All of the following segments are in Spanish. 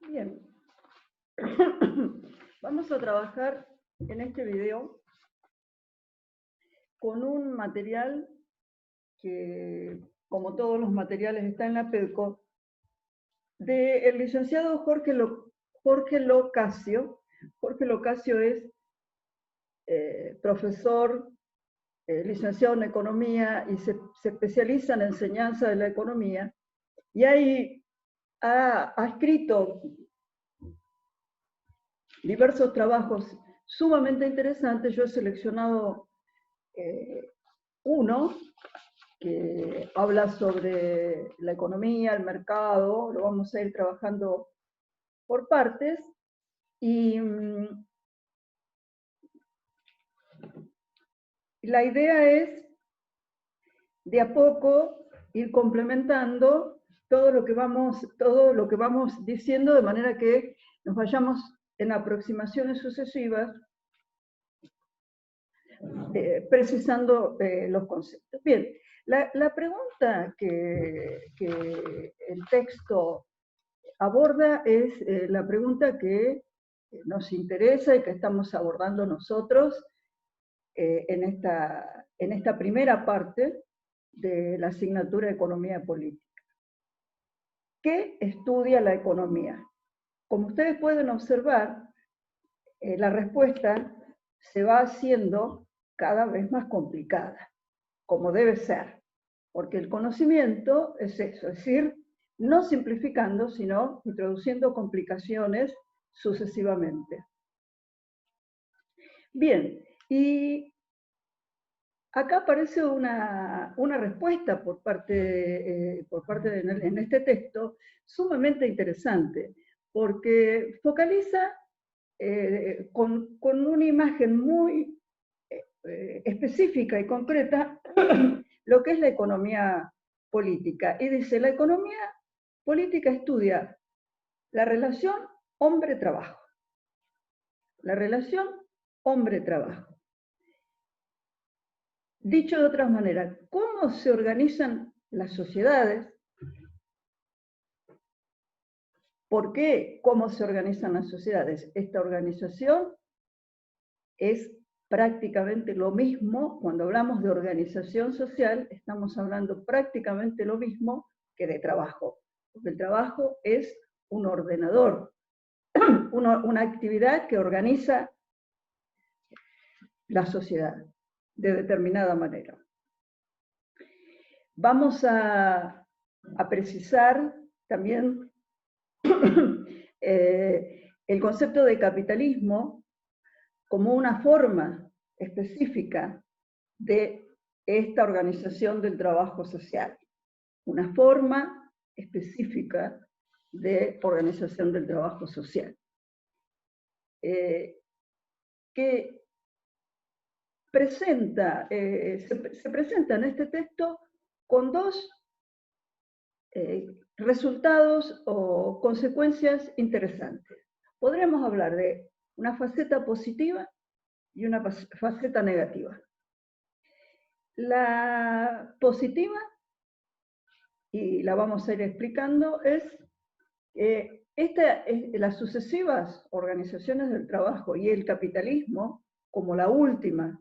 Bien, vamos a trabajar en este video con un material que, como todos los materiales, está en la PEDCO, del licenciado Jorge Locasio. Jorge Locasio es profesor, licenciado en Economía y se especializa en enseñanza de la economía, y ahí ha escrito diversos trabajos sumamente interesantes. Yo he seleccionado uno que habla sobre la economía, el mercado. Lo vamos a ir trabajando por partes, y la idea es de a poco ir complementando todo lo que vamos diciendo, de manera que nos vayamos en aproximaciones sucesivas precisando los conceptos. Bien, la pregunta que el texto aborda es la pregunta que nos interesa y que estamos abordando nosotros en esta primera parte de la asignatura de Economía Política. ¿Qué estudia la economía? Como ustedes pueden observar, la respuesta se va haciendo cada vez más complicada, como debe ser, porque el conocimiento es eso, es decir, no simplificando, sino introduciendo complicaciones sucesivamente. Bien, y acá aparece una respuesta por parte en este texto sumamente interesante, porque focaliza con una imagen muy específica y concreta lo que es la economía política. Y dice, la economía política estudia la relación hombre-trabajo. La relación hombre-trabajo. Dicho de otra manera, ¿cómo se organizan las sociedades? ¿Por qué? ¿Cómo se organizan las sociedades? Esta organización es prácticamente lo mismo. Cuando hablamos de organización social, estamos hablando prácticamente lo mismo que de trabajo, porque el trabajo es un ordenador, una actividad que organiza la sociedad de determinada manera. Vamos a precisar también el concepto de capitalismo como una forma específica de esta organización del trabajo social, una forma específica de organización del trabajo social, que se presenta en este texto con dos resultados o consecuencias interesantes. Podríamos hablar de una faceta positiva y una faceta negativa. La positiva, y la vamos a ir explicando, es las sucesivas organizaciones del trabajo y el capitalismo, como la última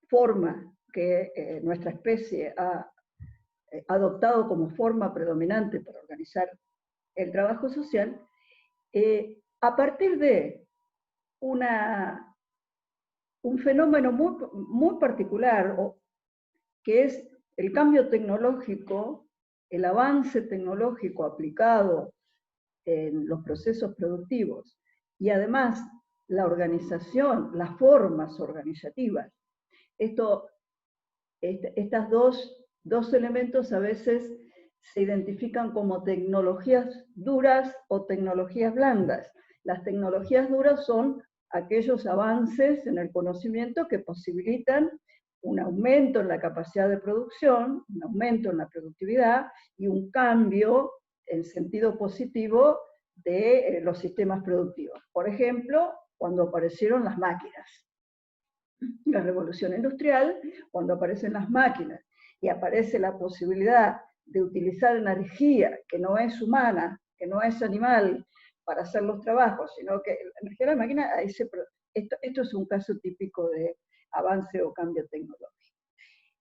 forma que nuestra especie ha adoptado como forma predominante para organizar el trabajo social, a partir de un fenómeno muy particular, que es el cambio tecnológico, el avance tecnológico aplicado en los procesos productivos, y además la organización, las formas organizativas. Estas dos elementos a veces se identifican como tecnologías duras o tecnologías blandas. Las tecnologías duras son aquellos avances en el conocimiento que posibilitan un aumento en la capacidad de producción, un aumento en la productividad y un cambio en sentido positivo de los sistemas productivos. Por ejemplo, cuando aparecieron las máquinas. La revolución industrial, cuando aparecen las máquinas y aparece la posibilidad de utilizar energía que no es humana, que no es animal, para hacer los trabajos, sino que la energía de la máquina, esto es un caso típico de avance o cambio tecnológico.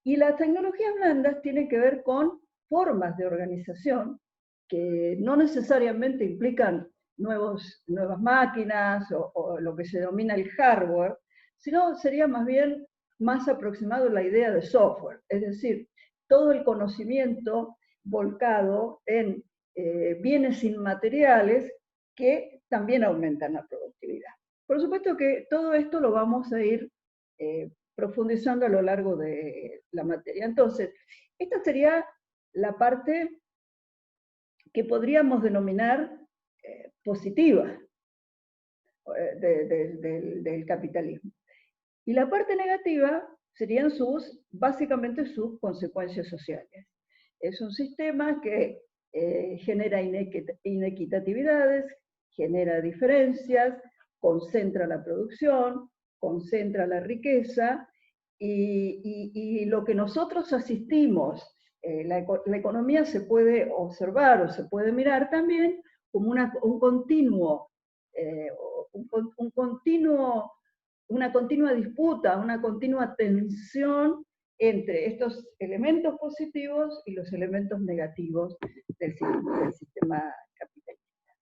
Y las tecnologías blandas tienen que ver con formas de organización que no necesariamente implican nuevas máquinas o lo que se denomina el hardware, sino sería más bien más aproximado a la idea de software, es decir, todo el conocimiento volcado en bienes inmateriales que también aumentan la productividad. Por supuesto que todo esto lo vamos a ir profundizando a lo largo de la materia. Entonces, esta sería la parte que podríamos denominar positiva del capitalismo. Y la parte negativa serían básicamente sus consecuencias sociales. Es un sistema que genera inequitatividades, genera diferencias, concentra la producción, concentra la riqueza, y lo que nosotros asistimos, la economía se puede observar o se puede mirar también como una continua disputa, una continua tensión entre estos elementos positivos y los elementos negativos del sistema capitalista.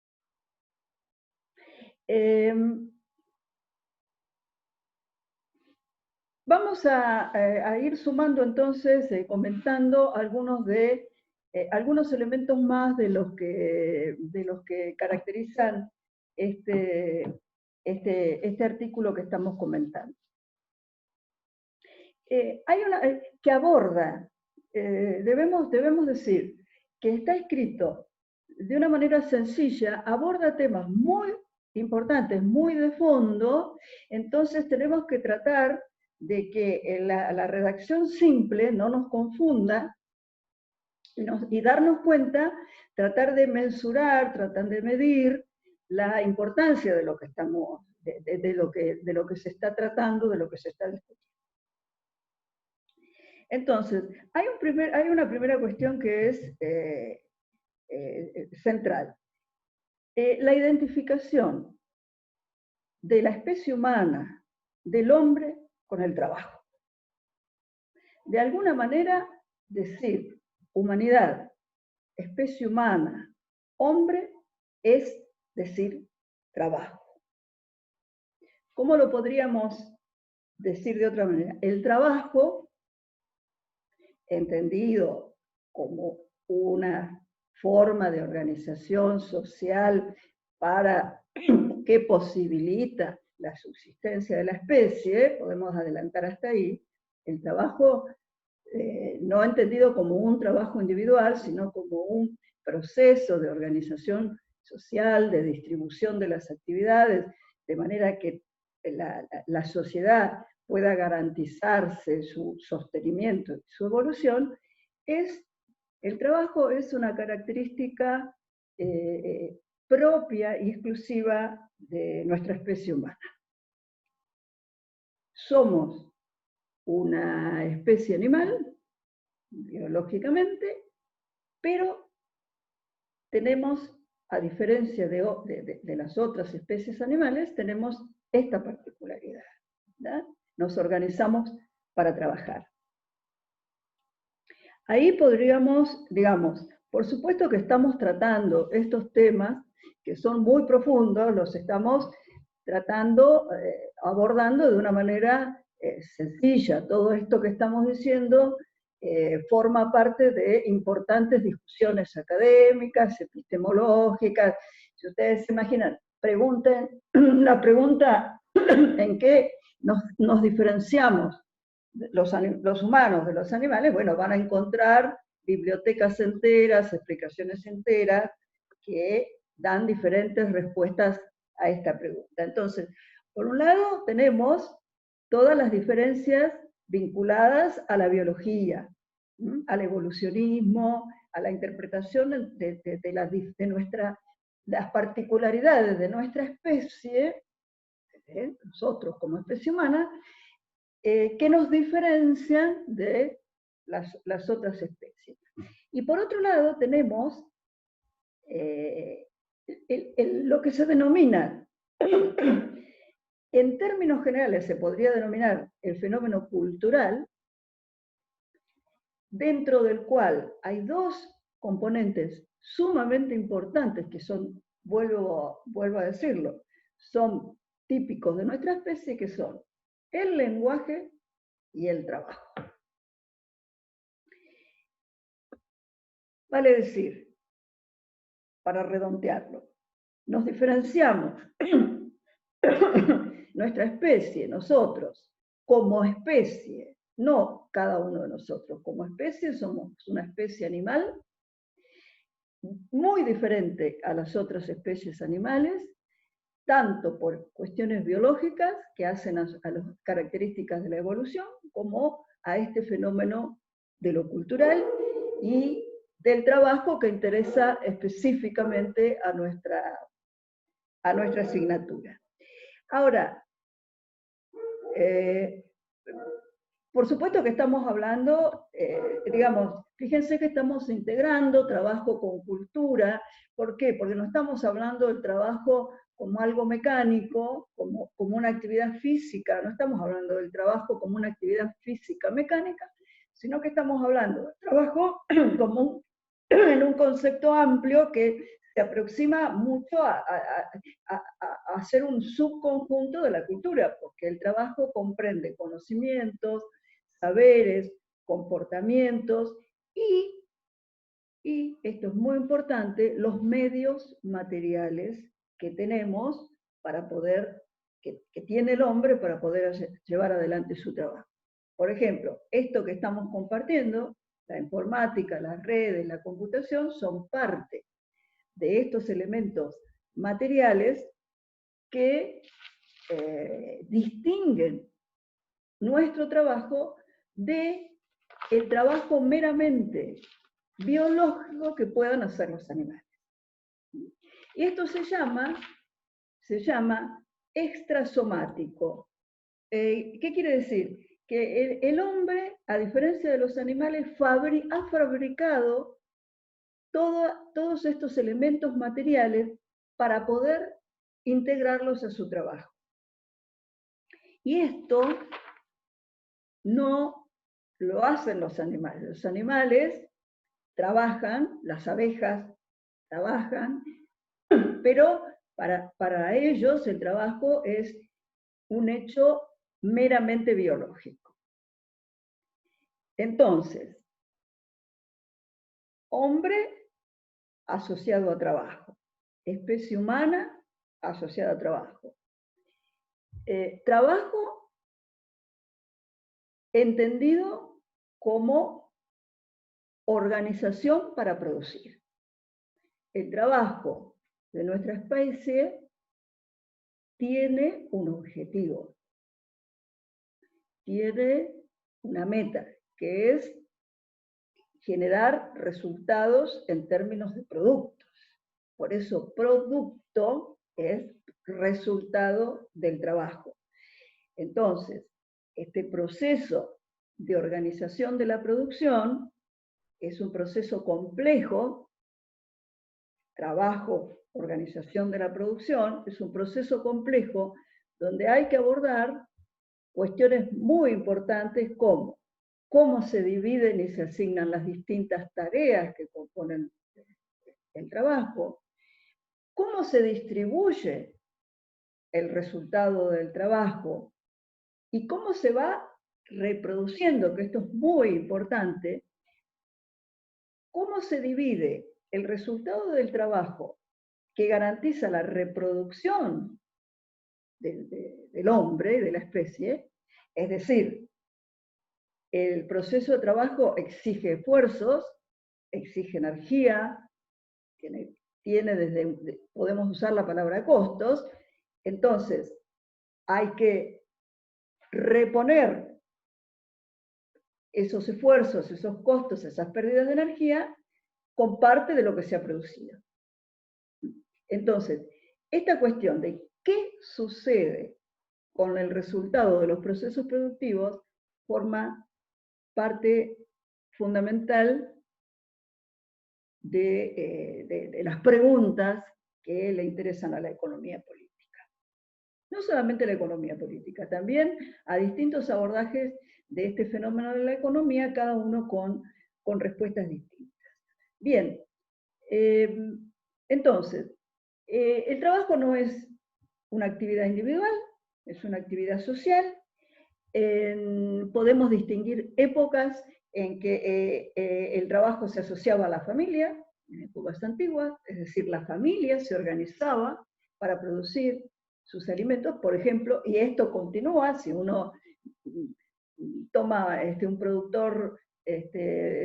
Vamos a ir sumando entonces, comentando algunos elementos más de los que caracterizan este artículo que estamos comentando. Hay una que aborda, debemos decir, que está escrito de una manera sencilla, aborda temas muy importantes, muy de fondo, entonces tenemos que tratar de que la redacción simple no nos confunda y darnos cuenta, tratar de mensurar, tratar de medir la importancia de lo que estamos, de lo que se está tratando, de lo que se está discutiendo. Entonces, hay una primera cuestión que es central. La identificación de la especie humana, del hombre, con el trabajo. De alguna manera, decir humanidad, especie humana, hombre, es decir trabajo. ¿Cómo lo podríamos decir de otra manera? El trabajo, entendido como una forma de organización social que posibilita la subsistencia de la especie, podemos adelantar hasta ahí, el trabajo no entendido como un trabajo individual, sino como un proceso de organización social, de distribución de las actividades, de manera que la sociedad pueda garantizarse su sostenimiento y su evolución, el trabajo es una característica propia y exclusiva de nuestra especie humana. Somos una especie animal, biológicamente, pero tenemos, a diferencia de las otras especies animales, tenemos esta particularidad, ¿verdad? Nos organizamos para trabajar. Ahí podríamos, digamos, por supuesto que estamos tratando estos temas que son muy profundos, los estamos tratando, abordando de una manera sencilla. Todo esto que estamos diciendo forma parte de importantes discusiones académicas, epistemológicas. Si ustedes se imaginan, la pregunta en qué nos diferenciamos los humanos de los animales, bueno, van a encontrar bibliotecas enteras, explicaciones enteras, que dan diferentes respuestas a esta pregunta. Entonces, por un lado tenemos todas las diferencias vinculadas a la biología, al evolucionismo, a la interpretación de las particularidades de nuestra especie, nosotros como especie humana, que nos diferencian de las otras especies. Y por otro lado tenemos lo que se denomina, en términos generales se podría denominar el fenómeno cultural, dentro del cual hay dos componentes sumamente importantes que son, vuelvo a decirlo, son típicos de nuestra especie, que son el lenguaje y el trabajo. Vale decir, para redondearlo, nos diferenciamos nuestra especie, nosotros, como especie, no cada uno de nosotros, como especie somos una especie animal muy diferente a las otras especies animales, tanto por cuestiones biológicas que hacen a las características de la evolución, como a este fenómeno de lo cultural y del trabajo que interesa específicamente a nuestra asignatura. Ahora, por supuesto que estamos hablando, digamos, fíjense que estamos integrando trabajo con cultura. ¿Por qué? Porque no estamos hablando del trabajo como algo mecánico, como una actividad física, no estamos hablando del trabajo como una actividad física mecánica, sino que estamos hablando del trabajo como en un concepto amplio que se aproxima mucho a ser un subconjunto de la cultura, porque el trabajo comprende conocimientos, saberes, comportamientos y esto es muy importante, los medios materiales que tenemos para poder, que tiene el hombre para poder llevar adelante su trabajo. Por ejemplo, esto que estamos compartiendo, la informática, las redes, la computación, son parte de estos elementos materiales que distinguen nuestro trabajo de el trabajo meramente biológico que puedan hacer los animales. Y esto se llama extrasomático. ¿Qué quiere decir? Que el hombre, a diferencia de los animales, ha fabricado todos estos elementos materiales para poder integrarlos a su trabajo. Y esto no lo hacen los animales. Los animales trabajan, las abejas trabajan, pero para ellos el trabajo es un hecho meramente biológico. Entonces, hombre asociado a trabajo, especie humana asociada a trabajo. Trabajo entendido como organización para producir. El trabajo de nuestra especie tiene un objetivo, tiene una meta, que es generar resultados en términos de productos. Por eso, producto es resultado del trabajo. Entonces, este proceso de organización de la producción es un proceso complejo. Trabajo, organización de la producción, es un proceso complejo donde hay que abordar cuestiones muy importantes como cómo se dividen y se asignan las distintas tareas que componen el trabajo, cómo se distribuye el resultado del trabajo y cómo se va reproduciendo, que esto es muy importante, cómo se divide el resultado del trabajo que garantiza la reproducción del hombre, de la especie, es decir, el proceso de trabajo exige esfuerzos, exige energía, podemos usar la palabra costos, entonces hay que reponer esos esfuerzos, esos costos, esas pérdidas de energía con parte de lo que se ha producido. Entonces, esta cuestión de qué sucede con el resultado de los procesos productivos forma parte fundamental de las preguntas que le interesan a la economía política. No solamente la economía política, también a distintos abordajes de este fenómeno de la economía, cada uno con respuestas distintas. Bien, entonces, el trabajo no es una actividad individual, es una actividad social. Podemos distinguir épocas en que el trabajo se asociaba a la familia, en épocas antiguas, es decir, la familia se organizaba para producir sus alimentos, por ejemplo, y esto continúa, si uno toma un productor de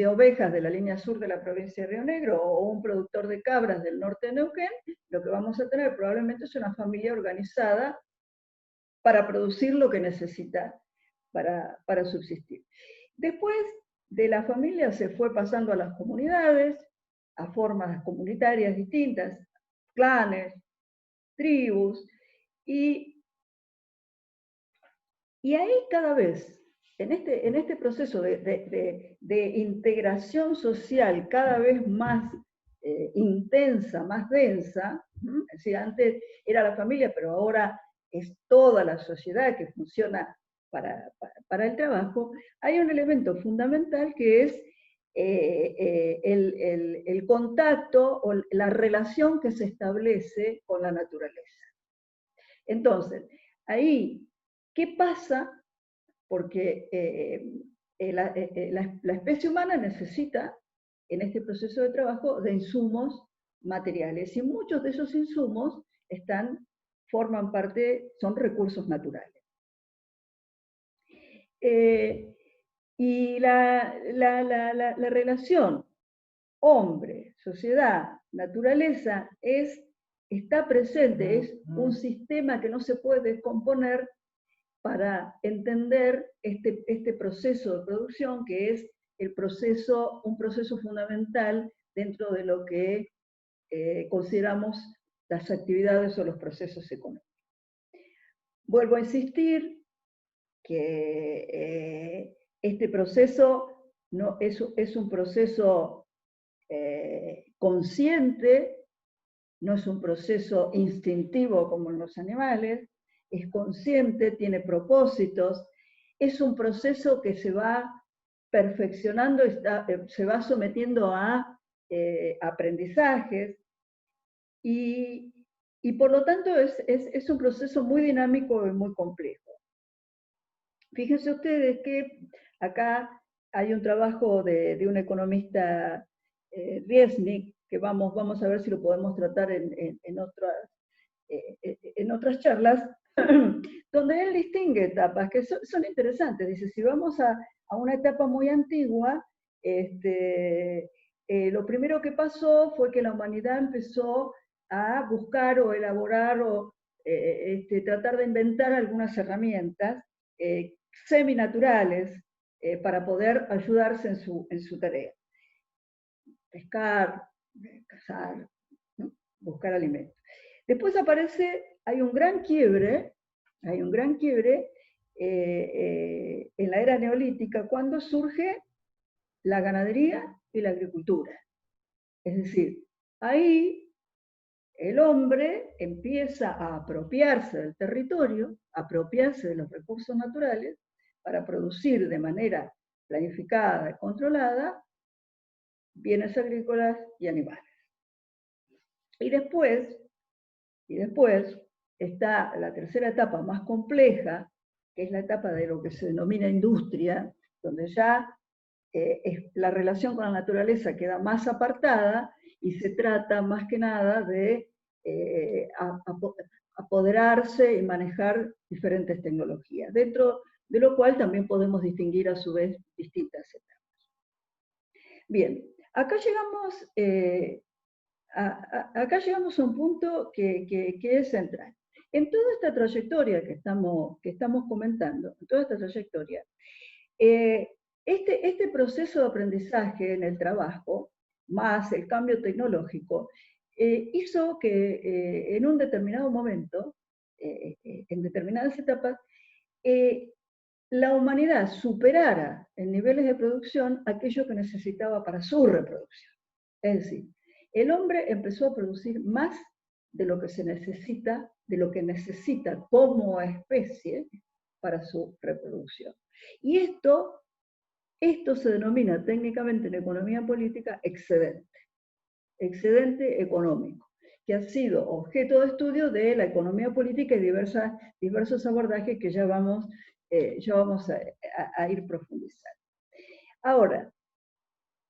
ovejas de la línea sur de la provincia de Río Negro o un productor de cabras del norte de Neuquén, lo que vamos a tener probablemente es una familia organizada para producir lo que necesita para subsistir. Después de la familia se fue pasando a las comunidades, a formas comunitarias distintas, clanes, tribus, y ahí cada vez, en este proceso de integración social cada vez más intensa, más densa, es decir, antes era la familia, pero ahora es toda la sociedad que funciona para el trabajo, hay un elemento fundamental que es el contacto o la relación que se establece con la naturaleza. Entonces, ahí, ¿qué pasa? Porque la especie humana necesita, en este proceso de trabajo, de insumos materiales, y muchos de esos insumos forman parte, son recursos naturales. Y la relación hombre, sociedad, naturaleza está presente, es un sistema que no se puede descomponer para entender este proceso de producción, que es un proceso fundamental dentro de lo que consideramos las actividades o los procesos económicos. Vuelvo a insistir que este proceso no, es un proceso consciente, no es un proceso instintivo como en los animales, es consciente, tiene propósitos, es un proceso que se va perfeccionando, se va sometiendo a aprendizajes y por lo tanto es un proceso muy dinámico y muy complejo. Fíjense ustedes que acá hay un trabajo de un economista, Riesnik, que vamos a ver si lo podemos tratar en otras charlas, donde él distingue etapas que son interesantes. Dice, si vamos a una etapa muy antigua, lo primero que pasó fue que la humanidad empezó a buscar o elaborar o tratar de inventar algunas herramientas seminaturales para poder ayudarse en su tarea. Pescar, cazar, ¿no? Buscar alimentos. Después hay un gran quiebre en la era neolítica cuando surge la ganadería y la agricultura. Es decir, ahí el hombre empieza a apropiarse del territorio, a apropiarse de los recursos naturales para producir de manera planificada y controlada bienes agrícolas y animales. Y después está la tercera etapa más compleja, que es la etapa de lo que se denomina industria, donde ya la relación con la naturaleza queda más apartada y se trata más que nada de apoderarse y manejar diferentes tecnologías, dentro de lo cual también podemos distinguir a su vez distintas etapas. Bien, acá llegamos a un punto que es central. En toda esta trayectoria que estamos comentando, en toda esta trayectoria, este proceso de aprendizaje en el trabajo, más el cambio tecnológico, hizo que en un determinado momento, en determinadas etapas, la humanidad superara en niveles de producción aquello que necesitaba para su reproducción. Es decir, el hombre empezó a producir más de lo que se necesita, de lo que necesita como especie para su reproducción. Y esto se denomina técnicamente en economía política excedente económico, que ha sido objeto de estudio de la economía política y diversos abordajes que ya vamos a ir profundizando. Ahora,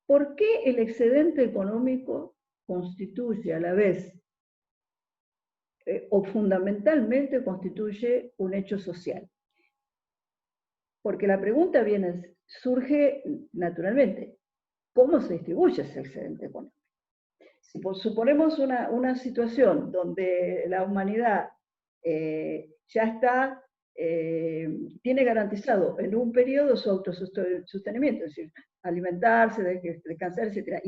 ¿por qué el excedente económico constituye a la vez o fundamentalmente constituye un hecho social? Porque la pregunta surge naturalmente, ¿cómo se distribuye ese excedente económico? Si suponemos una situación donde la humanidad ya está, tiene garantizado en un periodo su autosostenimiento, es decir, alimentarse, descansar, etc.,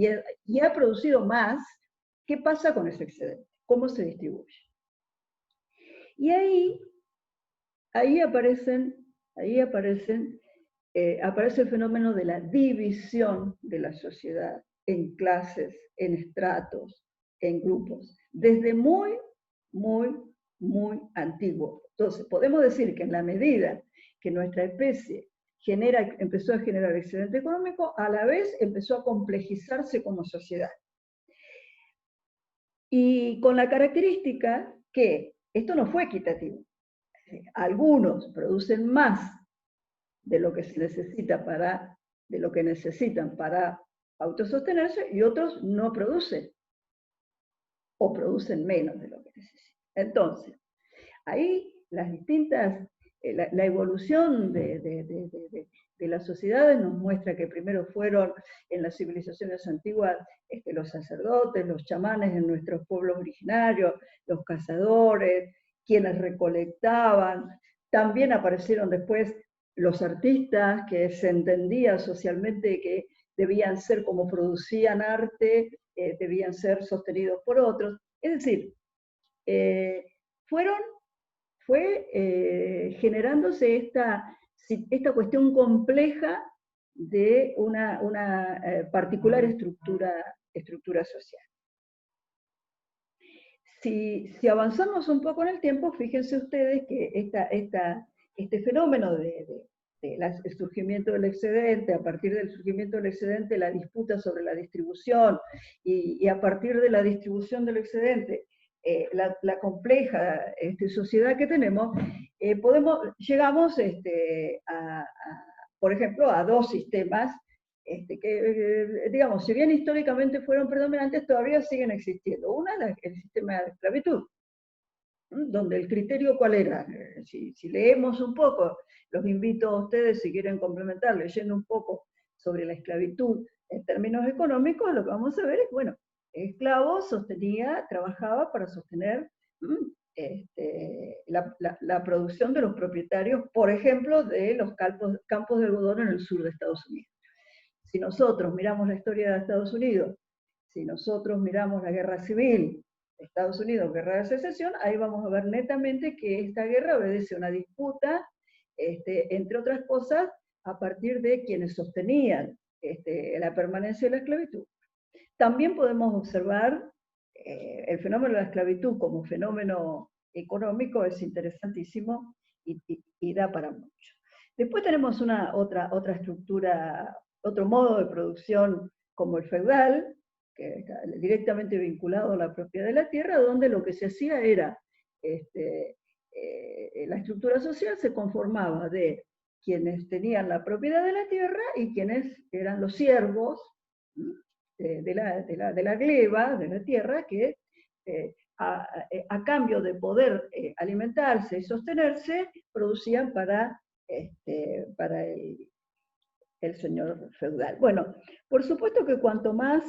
y ha producido más, ¿qué pasa con ese excedente? ¿Cómo se distribuye? Y ahí aparece el fenómeno de la división de la sociedad en clases, en estratos, en grupos, desde muy, muy, muy antiguo. Entonces, podemos decir que en la medida que nuestra especie empezó a generar excedente económico, a la vez empezó a complejizarse como sociedad. Y con la característica que esto no fue equitativo. Algunos producen más de lo que se necesita de lo que necesitan para autosostenerse, y otros no producen, o producen menos de lo que necesitan. Entonces, ahí la evolución de las sociedades nos muestra que primero fueron en las civilizaciones antiguas los sacerdotes, los chamanes en nuestros pueblos originarios, los cazadores, quienes recolectaban. También aparecieron después los artistas, que se entendía socialmente que debían ser, como producían arte, debían ser sostenidos por otros. Es decir, fue generándose esta cuestión compleja de una particular estructura social. Si avanzamos un poco en el tiempo, fíjense ustedes que este fenómeno del surgimiento del excedente, a partir del surgimiento del excedente, la disputa sobre la distribución, y a partir de la distribución del excedente, la compleja sociedad que tenemos, llegamos por ejemplo, a dos sistemas que, digamos, si bien históricamente fueron predominantes, todavía siguen existiendo. Una es el sistema de esclavitud, donde el criterio, ¿cuál era? Si leemos un poco, los invito a ustedes, si quieren complementar, leyendo un poco sobre la esclavitud en términos económicos, lo que vamos a ver es, bueno, el esclavo trabajaba para sostener la producción de los propietarios, por ejemplo, de los campos de algodón en el sur de Estados Unidos. Si nosotros miramos la historia de Estados Unidos, si nosotros miramos la guerra civil de Estados Unidos, guerra de secesión, ahí vamos a ver netamente que esta guerra obedece a una disputa, entre otras cosas, a partir de quienes sostenían la permanencia de la esclavitud. También podemos observar el fenómeno de la esclavitud como fenómeno económico, es interesantísimo y da para mucho. Después tenemos otra estructura, otro modo de producción como el feudal, que está directamente vinculado a la propiedad de la tierra, donde lo que se hacía era, la estructura social se conformaba de quienes tenían la propiedad de la tierra y quienes eran los siervos de la gleba, de la tierra, que a cambio de poder alimentarse y sostenerse, producían para el señor feudal. Bueno, por supuesto que cuanto más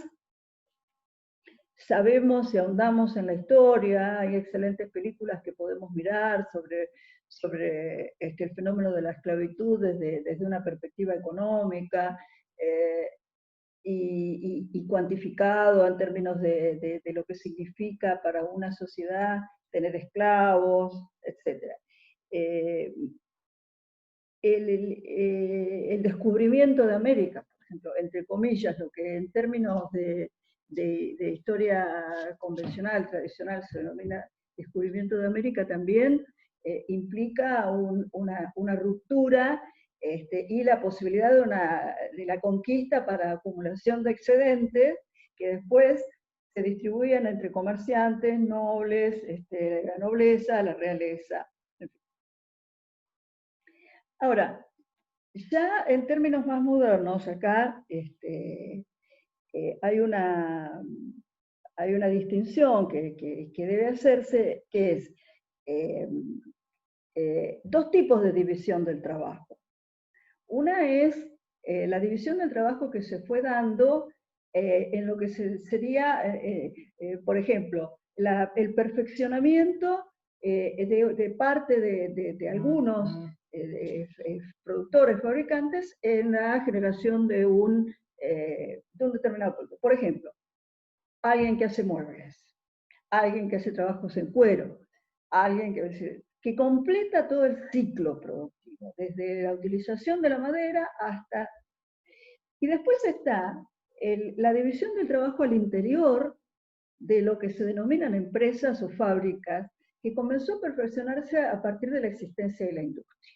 sabemos y ahondamos en la historia, hay excelentes películas que podemos mirar sobre el fenómeno de la esclavitud desde una perspectiva económica, y cuantificado en términos de lo que significa para una sociedad tener esclavos, etc. El descubrimiento de América, por ejemplo, entre comillas, lo que en términos de de historia convencional, tradicional, se denomina descubrimiento de América, también implica una ruptura y la posibilidad de la conquista para acumulación de excedentes que después se distribuían entre comerciantes, nobles, la nobleza, la realeza. Ahora, ya en términos más modernos, acá hay una distinción que debe hacerse, que es dos tipos de división del trabajo. Una es la división del trabajo que se fue dando en lo que sería, por ejemplo, el perfeccionamiento de parte de algunos productores, fabricantes, en la generación de un determinado producto. Por ejemplo, alguien que hace muebles, alguien que hace trabajos en cuero, alguien que completa todo el ciclo productivo, desde la utilización de la madera hasta... Y después está la división del trabajo al interior de lo que se denominan empresas o fábricas, que comenzó a perfeccionarse a partir de la existencia de la industria.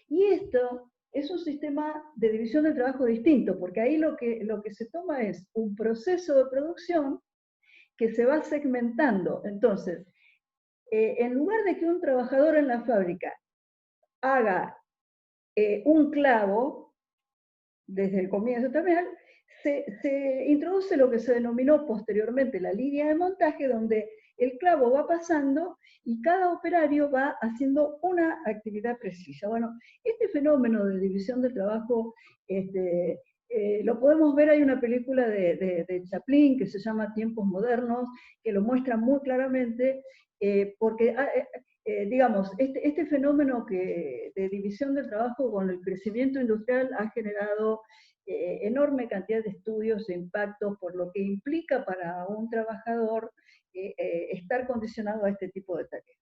Y esto es un sistema de división del trabajo distinto, porque ahí lo que se toma es un proceso de producción que se va segmentando. Entonces, en lugar de que un trabajador en la fábrica haga un clavo desde el comienzo también, se introduce lo que se denominó posteriormente la línea de montaje, donde el clavo va pasando y cada operario va haciendo una actividad precisa. Bueno, este fenómeno de división del trabajo lo podemos ver, hay una película de Chaplin que se llama Tiempos Modernos, que lo muestra muy claramente, porque digamos, este fenómeno de división del trabajo con el crecimiento industrial ha generado enorme cantidad de estudios e impactos, por lo que implica para un trabajador estar condicionado a este tipo de tareas.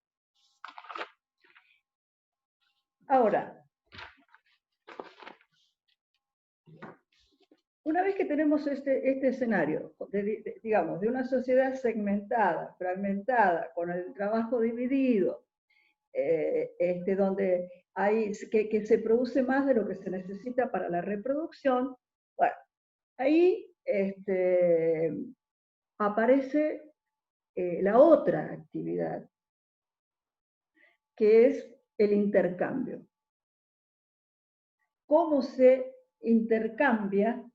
Ahora, una vez que tenemos este escenario, digamos, de una sociedad segmentada, fragmentada, con el trabajo dividido, donde que se produce más de lo que se necesita para la reproducción, bueno, ahí aparece la otra actividad, que es el intercambio. ¿Cómo se intercambia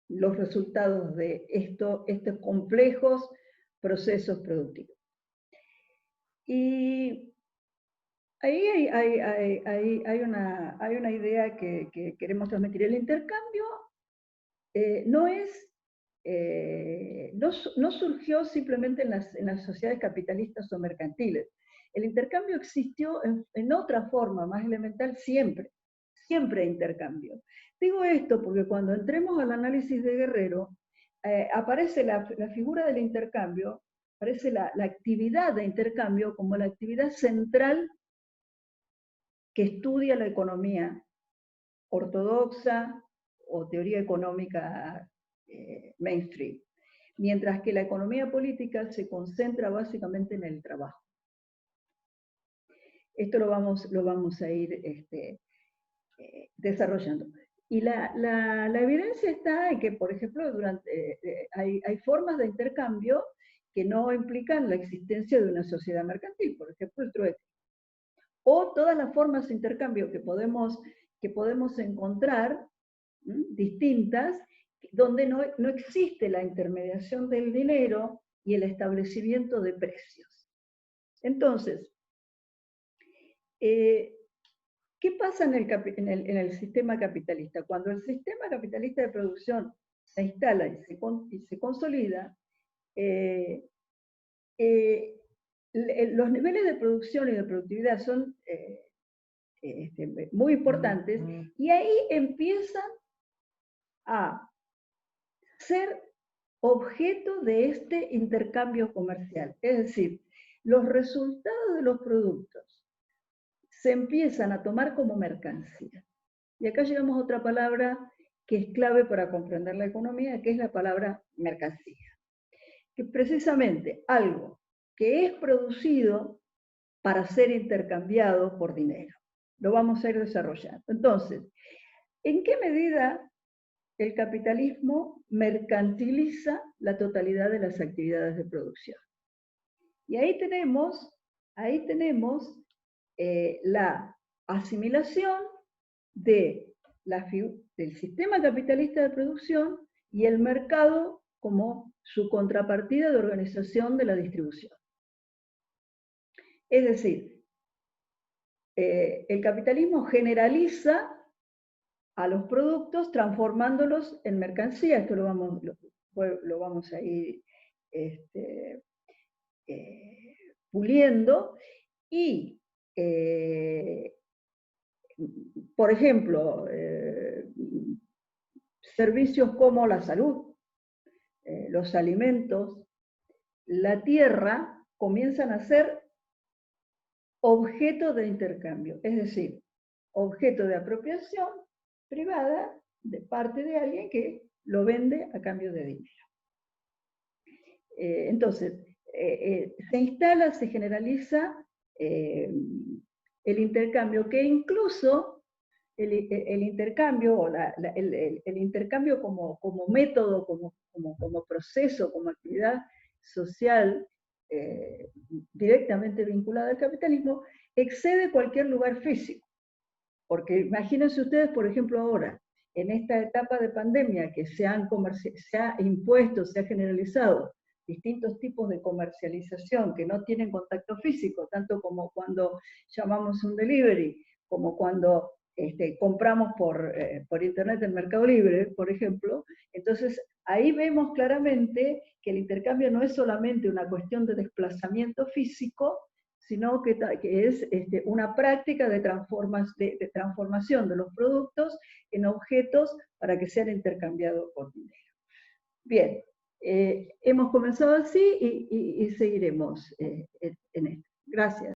los resultados de estos complejos procesos productivos? Y ahí hay una idea que queremos transmitir. El intercambio no surgió simplemente en las sociedades capitalistas o mercantiles. El intercambio existió en otra forma, más elemental, siempre hay intercambio. Digo esto porque cuando entremos al análisis de Guerrero, aparece la figura del intercambio, aparece la actividad de intercambio como la actividad central que estudia la economía ortodoxa o teoría económica mainstream, mientras que la economía política se concentra básicamente en el trabajo. Esto lo vamos a ir desarrollando. Y la evidencia está en que, por ejemplo, hay formas de intercambio que no implican la existencia de una sociedad mercantil, por ejemplo, el trueque. O todas las formas de intercambio que podemos encontrar, distintas, donde no existe la intermediación del dinero y el establecimiento de precios. Entonces, ¿qué pasa en el sistema capitalista? Cuando el sistema capitalista de producción se instala y se consolida, los niveles de producción y de productividad son muy importantes, y ahí empiezan a ser objeto de este intercambio comercial. Es decir, los resultados de los productos se empiezan a tomar como mercancía. Y acá llegamos a otra palabra que es clave para comprender la economía, que es la palabra mercancía. que precisamente algo que es producido para ser intercambiado por dinero. Lo vamos a ir desarrollando. Entonces, ¿en qué medida el capitalismo mercantiliza la totalidad de las actividades de producción? Y ahí tenemos la asimilación del sistema capitalista de producción y el mercado como su contrapartida de organización de la distribución. Es decir, el capitalismo generaliza a los productos transformándolos en mercancía. Esto lo vamos a ir puliendo. Y, por ejemplo, servicios como la salud, los alimentos, la tierra, comienzan a ser objeto de intercambio, es decir, objeto de apropiación privada de parte de alguien que lo vende a cambio de dinero. Entonces, se instala, se generaliza el intercambio, que incluso el intercambio, o el intercambio como método, como proceso, como actividad social directamente vinculada al capitalismo, excede cualquier lugar físico. Porque imagínense ustedes, por ejemplo, ahora, en esta etapa de pandemia que se ha impuesto, se ha generalizado distintos tipos de comercialización que no tienen contacto físico, tanto como cuando llamamos un delivery, como cuando compramos por internet en Mercado Libre, por ejemplo. Entonces, ahí vemos claramente que el intercambio no es solamente una cuestión de desplazamiento físico, sino que es una práctica de transformación de los productos en objetos para que sean intercambiados por dinero. Bien, hemos comenzado así y seguiremos en esto. Gracias.